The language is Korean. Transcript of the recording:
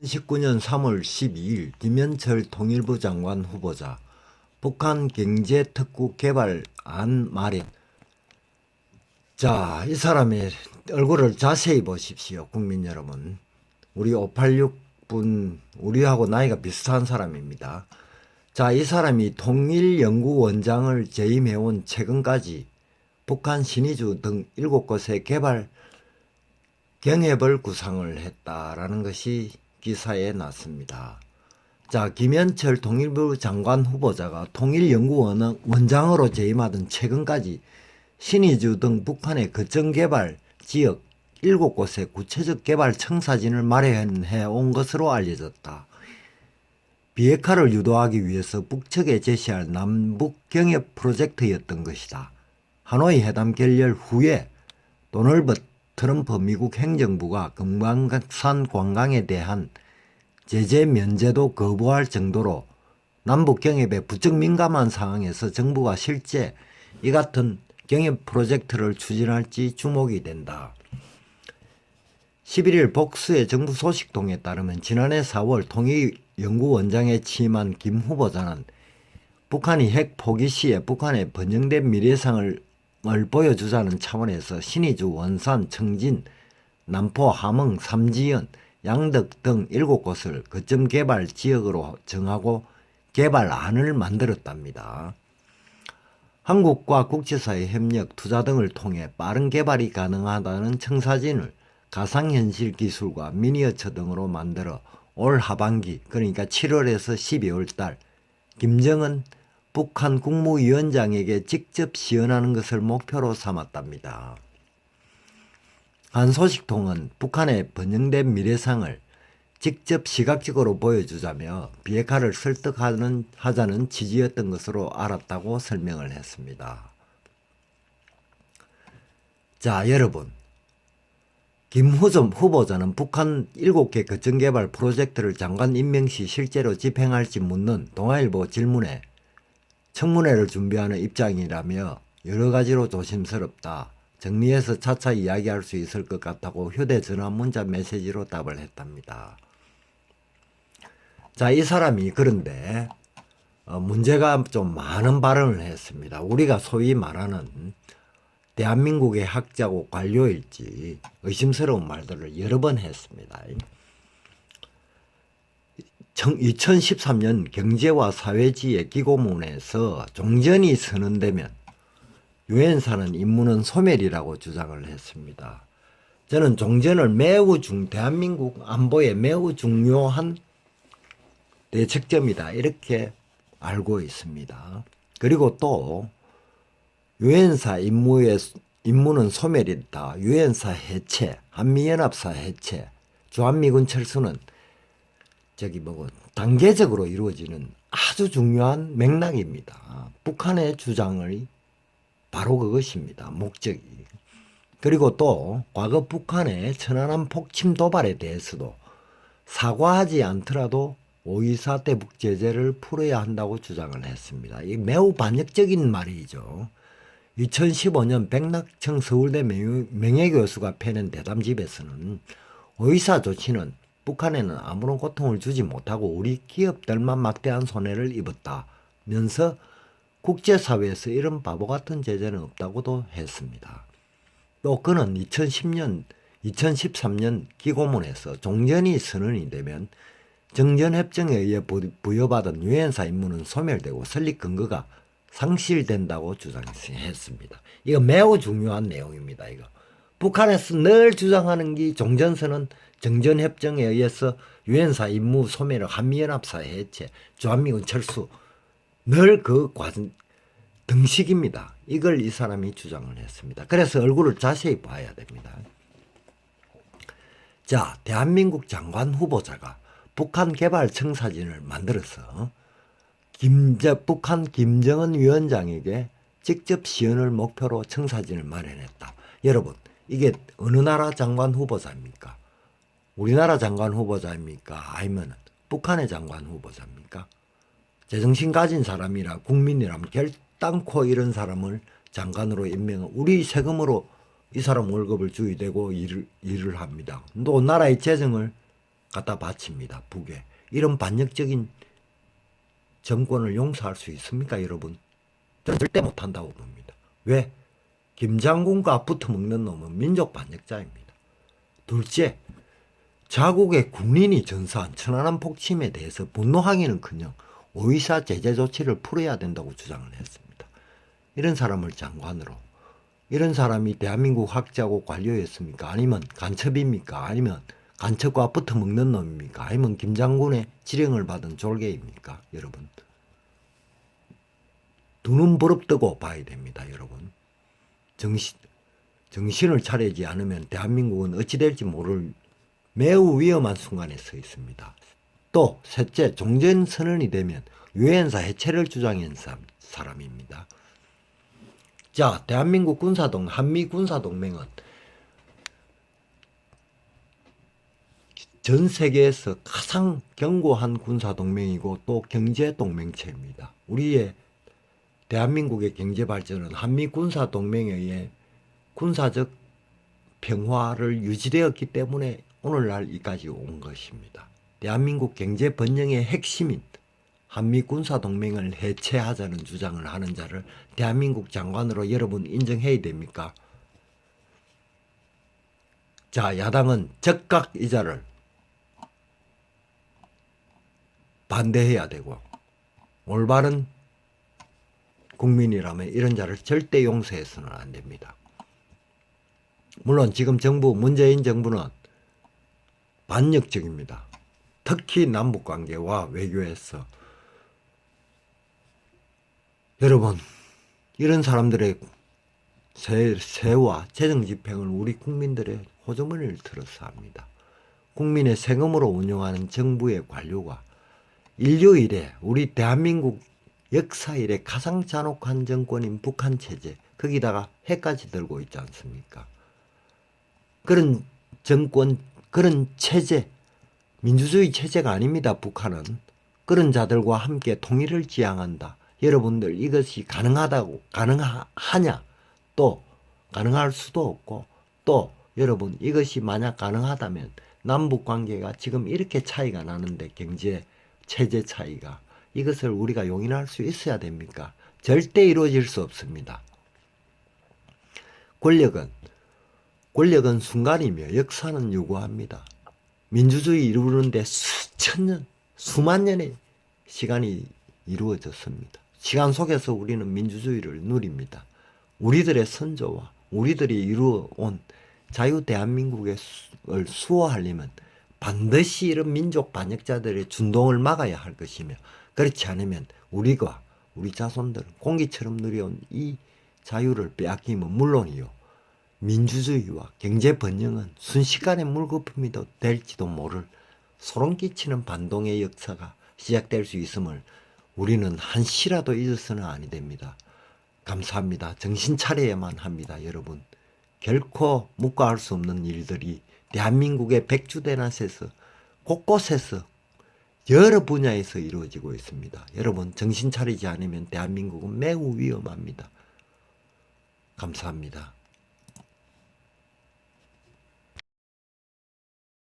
2019년 3월 12일 김현철 통일부 장관 후보자 북한 경제특구 개발안 마련. 자, 이 사람의 얼굴을 자세히 보십시오. 국민 여러분. 우리 586분, 우리하고 나이가 비슷한 사람입니다. 자, 이 사람이 통일연구원장을 재임해온 최근까지 북한 신의주 등 7곳의 개발 경협을 구상을 했다라는 것이 기사에 났습니다. 자, 김현철 통일부 장관 후보자가 통일연구원장으로 재임하던 최근까지 신의주 등 북한의 거점개발 지역 7곳의 구체적 개발 청사진을 마련해 온 것으로 알려졌다. 비핵화를 유도하기 위해서 북측에 제시할 남북 경협 프로젝트였던 것이다. 하노이 회담 결렬 후에 도널드 트럼프 미국 행정부가 금강산 관광에 대한 제재 면제도 거부할 정도로 남북 경협에 부쩍 민감한 상황에서 정부가 실제 이 같은 경협 프로젝트를 추진할지 주목이 된다. 11일 복수의 정부 소식통에 따르면 지난해 4월 통일연구원장에 취임한 김 후보자는 북한이 핵 포기 시에 북한의 번영된 미래상을 보여주자는 차원에서 신의주, 원산, 청진, 남포, 함흥, 삼지연, 양덕 등 7곳을 거점 개발 지역으로 정하고 개발안을 만들었답니다. 한국과 국제사회 협력, 투자 등을 통해 빠른 개발이 가능하다는 청사진을 가상현실 기술과 미니어처 등으로 만들어 올 하반기, 그러니까 7월에서 12월 달 김정은 북한 국무위원장에게 직접 시연하는 것을 목표로 삼았답니다. 한 소식통은 북한의 번영된 미래상을 직접 시각적으로 보여주자며 비핵화를 설득하자는 취지였던 것으로 알았다고 설명을 했습니다. 자, 여러분. 김 후보자는 북한 7개 거점개발 프로젝트를 장관 임명 시 실제로 집행할지 묻는 동아일보 질문에 청문회를 준비하는 입장이라며 여러 가지로 조심스럽다. 정리해서 차차 이야기할 수 있을 것 같다고 휴대전화 문자 메시지로 답을 했답니다. 자, 이 사람이 그런데 문제가 좀 많은 발언을 했습니다. 우리가 소위 말하는 대한민국의 학자고 관료일지 의심스러운 말들을 여러 번 했습니다. 2013년 경제와 사회지의 기고문에서 종전이 선언되면 유엔사는 임무는 소멸이라고 주장을 했습니다. 저는 종전을 대한민국 안보에 매우 중요한 대책점이다 이렇게 알고 있습니다. 그리고 또 유엔사 임무는 소멸이다. 유엔사 해체, 한미연합사 해체, 주한미군 철수는 단계적으로 이루어지는 아주 중요한 맥락입니다. 북한의 주장이 바로 그것입니다. 목적이. 그리고 또 과거 북한의 천안함 폭침 도발에 대해서도 사과하지 않더라도 5.24 대북 제재를 풀어야 한다고 주장을 했습니다. 이게 매우 반역적인 말이죠. 2015년 백낙청 서울대 명예교수가 펴낸 대담집에서는 5.24 조치는 북한에는 아무런 고통을 주지 못하고 우리 기업들만 막대한 손해를 입었다면서 국제사회에서 이런 바보 같은 제재는 없다고도 했습니다. 또 그는 2013년 기고문에서 종전이 선언이 되면 정전협정에 의해 부여받은 유엔사 임무는 소멸되고 설립 근거가 상실된다고 주장했습니다. 이거 매우 중요한 내용입니다. 이거 북한에서 늘 주장하는 게 종전선언 정전협정에 의해서 유엔사 임무 소멸, 한미연합사 해체, 주한미군 철수 늘 그 등식입니다. 이걸 이 사람이 주장을 했습니다. 그래서 얼굴을 자세히 봐야 됩니다. 자, 대한민국 장관 후보자가 북한 개발 청사진을 만들어서 북한 김정은 위원장에게 직접 시연을 목표로 청사진을 마련했다. 여러분, 이게 어느 나라 장관 후보자입니까? 우리나라 장관 후보자입니까? 아니면 북한의 장관 후보자입니까? 제정신 가진 사람이라 국민이라면 결단코 이런 사람을 장관으로 우리 세금으로 이 사람 월급을 주게 되고 일을 합니다. 또 나라의 재정을 갖다 바칩니다. 북에. 이런 반역적인 정권을 용서할 수 있습니까, 여러분? 저는 절대 못한다고 봅니다. 왜? 김장군과 붙어먹는 놈은 민족 반역자입니다. 둘째, 자국의 군인이 전사한 천안함 폭침에 대해서 분노하기는커녕 오이사 제재 조치를 풀어야 된다고 주장을 했습니다. 이런 사람을 장관으로, 이런 사람이 대한민국 학자고 관료였습니까? 아니면 간첩입니까? 아니면 간첩과 붙어먹는 놈입니까? 아니면 김장군의 지령을 받은 졸개입니까? 여러분, 두 눈 부릅뜨고 봐야 됩니다. 여러분, 정신을 차리지 않으면 대한민국은 어찌 될지 모를 매우 위험한 순간에 서 있습니다. 또 셋째, 종전선언이 되면 유엔사 해체를 주장한 사람입니다. 자, 대한민국 한미 군사동맹은 전 세계에서 가장 견고한 군사동맹이고 또 경제동맹체입니다. 우리의 대한민국의 경제발전은 한미 군사동맹에 의해 군사적 평화를 유지되었기 때문에 오늘날 이까지 온 것입니다. 대한민국 경제 번영의 핵심인 한미 군사동맹을 해체하자는 주장을 하는 자를 대한민국 장관으로 여러분 인정해야 됩니까? 자, 야당은 적각 이자를 반대해야 되고 올바른 국민이라면 이런 자를 절대 용서해서는 안 됩니다. 물론 지금 문재인 정부는 반역적입니다. 특히 남북관계와 외교에서. 여러분, 이런 사람들의 세와 재정집행을 우리 국민들의 호주머니를 들어서 합니다. 국민의 세금으로 운영하는 정부의 관료가 인류 이래, 우리 대한민국 역사 이래 가장 잔혹한 정권인 북한 체제, 거기다가 핵까지 들고 있지 않습니까? 그런 정권, 그런 체제, 민주주의 체제가 아닙니다. 북한은. 그런 자들과 함께 통일을 지향한다. 여러분들, 이것이 가능하냐? 또 가능할 수도 없고, 또 여러분, 이것이 만약 가능하다면 남북 관계가 지금 이렇게 차이가 나는데, 경제 체제 차이가, 이것을 우리가 용인할 수 있어야 됩니까? 절대 이루어질 수 없습니다. 권력은 순간이며 역사는 요구합니다. 민주주의 이루는데 수천 년, 수만 년의 시간이 이루어졌습니다. 시간 속에서 우리는 민주주의를 누립니다. 우리들의 선조와 우리들이 이루어온 자유 대한민국을 수호하려면 반드시 이런 민족 반역자들의 준동을 막아야 할 것이며, 그렇지 않으면 우리가, 우리 자손들은 공기처럼 누려온 이 자유를 빼앗기면 물론이요, 민주주의와 경제 번영은 순식간에 물거품이 될지도 모를 소름 끼치는 반동의 역사가 시작될 수 있음을 우리는 한시라도 잊어서는 아니 됩니다. 감사합니다. 정신 차려야만 합니다. 여러분, 결코 묵과할 수 없는 일들이 대한민국의 백주대낮에서 곳곳에서 여러 분야에서 이루어지고 있습니다. 여러분, 정신 차리지 않으면 대한민국은 매우 위험합니다. 감사합니다.